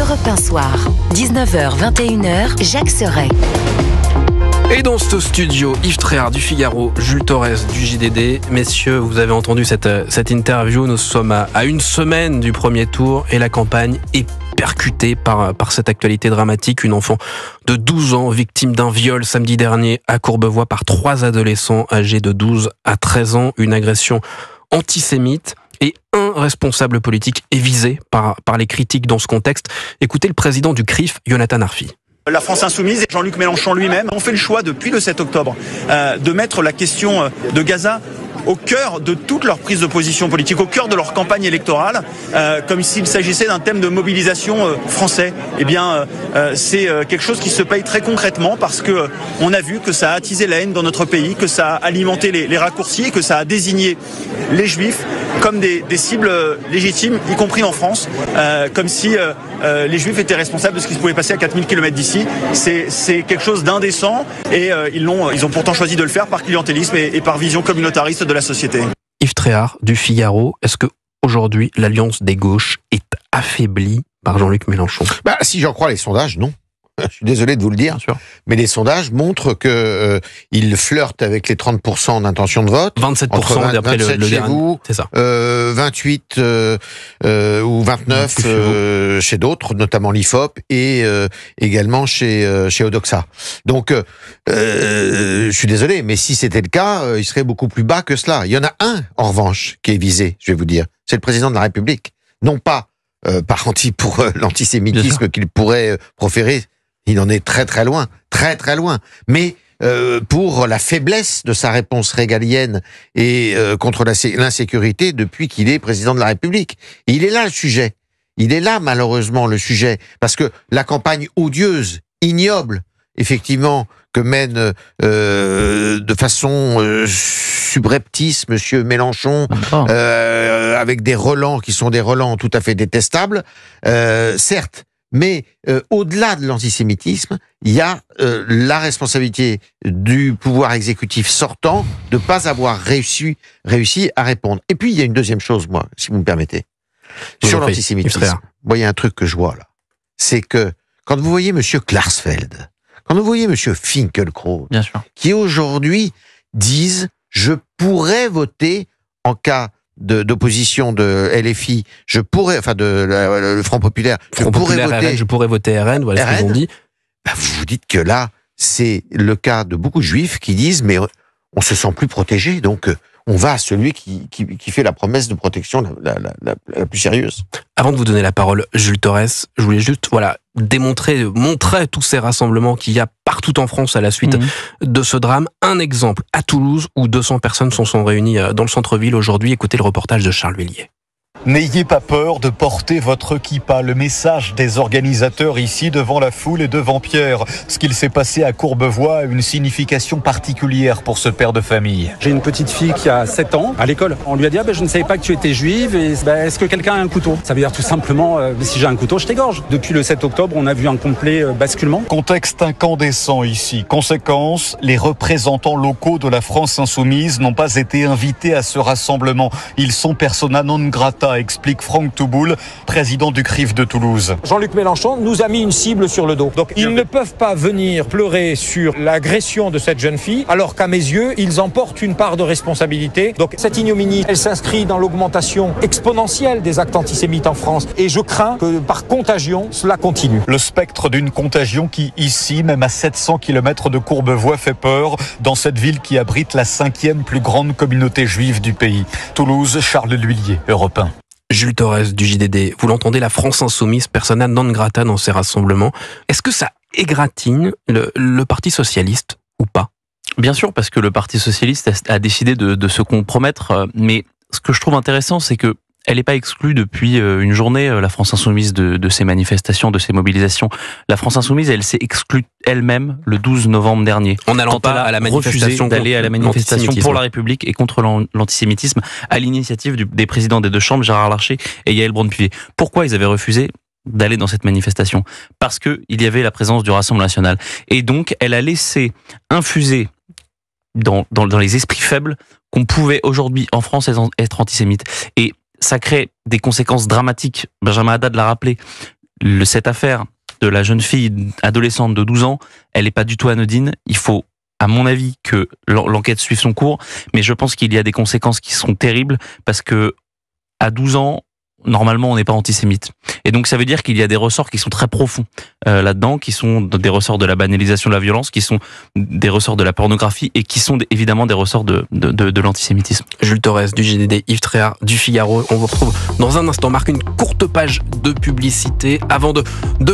Europe 1 Soir, 19h-21h, Jacques Serret. Et dans ce studio, Yves Tréhard du Figaro, Jules Torres du JDD. Messieurs, vous avez entendu cette interview. Nous sommes à une semaine du premier tour et la campagne est percutée par cette actualité dramatique. Une enfant de 12 ans, victime d'un viol samedi dernier à Courbevoie par 3 adolescents âgés de 12 à 13 ans. Une agression antisémite. Et un responsable politique est visé par les critiques dans ce contexte. Écoutez le président du CRIF, Jonathan Arfi. La France Insoumise et Jean-Luc Mélenchon lui-même ont fait le choix depuis le 7 octobre de mettre la question de Gaza au cœur de toute leur prise de position politique, au cœur de leur campagne électorale, comme s'il s'agissait d'un thème de mobilisation français. Eh bien, c'est quelque chose qui se paye très concrètement parce que on a vu que ça a attisé la haine dans notre pays, que ça a alimenté les raccourcis et que ça a désigné les Juifs comme des cibles légitimes, y compris en France, comme si les Juifs étaient responsables de ce qui se pouvait passer à 4000 km d'ici. C'est quelque chose d'indécent et ils ont pourtant choisi de le faire par clientélisme et par vision communautariste de la société. Yves Tréhard du Figaro, est-ce que aujourd'hui l'alliance des gauches est affaiblie par Jean-Luc Mélenchon? Si j'en crois les sondages, non. Je suis désolé de vous le dire, mais les sondages montrent que il flirte avec les 30% d'intention de vote. 27% d'après le chez dernier. vous, c'est ça. 28 ou 29 chez d'autres, notamment l'IFOP et également chez Odoxa. Donc, je suis désolé, mais si c'était le cas, il serait beaucoup plus bas que cela. Il y en a un, en revanche, qui est visé, je vais vous dire. C'est le président de la République. Non pas par l'antisémitisme qu'il pourrait proférer. Il en est très très loin, mais pour la faiblesse de sa réponse régalienne et contre l'insécurité depuis qu'il est président de la République. Et il est là le sujet. Il est là malheureusement le sujet, parce que la campagne odieuse, ignoble, effectivement, que mène de façon subreptice Monsieur Mélenchon, avec des relents qui sont des relents tout à fait détestables, certes. Mais au-delà de l'antisémitisme, il y a la responsabilité du pouvoir exécutif sortant de ne pas avoir réussi à répondre. Et puis, il y a une deuxième chose, moi, si vous me permettez. Sur l'antisémitisme, il y a un truc que je vois là. C'est que quand vous voyez Monsieur Klarsfeld, quand vous voyez Monsieur Finkielkraut, qui aujourd'hui disent « je pourrais voter en cas d'opposition de LFI, le Front Populaire, je pourrais voter RN, voilà ce qu'ils ont dit. » Vous vous dites que là, c'est le cas de beaucoup de Juifs qui disent « mais on se sent plus protégé, donc on va à celui qui fait la promesse de protection la plus sérieuse. » Avant de vous donner la parole, Jules Torres, je voulais juste montrer tous ces rassemblements qu'il y a partout en France à la suite de ce drame. Un exemple à Toulouse où 200 personnes se sont réunies dans le centre-ville aujourd'hui. Écoutez le reportage de Charles Villiers. N'ayez pas peur de porter votre kippa. Le message des organisateurs ici devant la foule et devant Pierre. Ce qu'il s'est passé à Courbevoie a une signification particulière pour ce père de famille. J'ai une petite fille qui a 7 ans à l'école. On lui a dit je ne savais pas que tu étais juive et est-ce que quelqu'un a un couteau? Ça veut dire tout simplement si j'ai un couteau je t'égorge. Depuis le 7 octobre on a vu un complet basculement. Contexte incandescent ici. Conséquence, les représentants locaux de la France Insoumise n'ont pas été invités à ce rassemblement. Ils sont persona non grata, explique Franck Touboul, président du CRIF de Toulouse. Jean-Luc Mélenchon nous a mis une cible sur le dos. Donc ils ne peuvent pas venir pleurer sur l'agression de cette jeune fille, alors qu'à mes yeux, ils en portent une part de responsabilité. Donc cette ignominie, elle s'inscrit dans l'augmentation exponentielle des actes antisémites en France. Et je crains que par contagion, cela continue. Le spectre d'une contagion qui, ici, même à 700 km de Courbevoie, fait peur, dans cette ville qui abrite la 5e plus grande communauté juive du pays. Toulouse, Charles L'Huillier, Europe 1. Jules Torres du JDD, vous l'entendez, la France Insoumise, persona non grata dans ces rassemblements. Est-ce que ça égratigne le Parti Socialiste ou pas? Bien sûr, parce que le Parti Socialiste a décidé de se compromettre, mais ce que je trouve intéressant, c'est que elle n'est pas exclue depuis une journée, la France Insoumise, de ces manifestations, de ces mobilisations. La France Insoumise, elle s'est exclue elle-même le 12 novembre dernier. En n'allant pas à la manifestation, d'aller à la manifestation pour la République et contre l'antisémitisme, à l'initiative des présidents des deux chambres, Gérard Larcher et Yael Braun-Pivet. Pourquoi ils avaient refusé d'aller dans cette manifestation? Parce qu'il y avait la présence du Rassemblement national. Et donc, elle a laissé infuser dans les esprits faibles qu'on pouvait aujourd'hui, en France, être antisémite. Et ça crée des conséquences dramatiques. Benjamin Haddad l'a rappelé. Cette affaire de la jeune fille adolescente de 12 ans, elle n'est pas du tout anodine. Il faut, à mon avis, que l'enquête suive son cours, mais je pense qu'il y a des conséquences qui seront terribles parce que à 12 ans, normalement, on n'est pas antisémite. Et donc, ça veut dire qu'il y a des ressorts qui sont très profonds là-dedans, qui sont des ressorts de la banalisation de la violence, qui sont des ressorts de la pornographie et qui sont évidemment des ressorts de l'antisémitisme. Jules Torres du JDD, Yves Tréhard du Figaro. On vous retrouve dans un instant. Marque une courte page de publicité avant de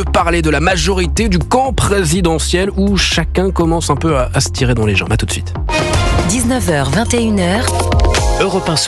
parler de la majorité du camp présidentiel où chacun commence un peu à se tirer dans les jambes. À tout de suite. 19h, 21h. Europe 1 Soir.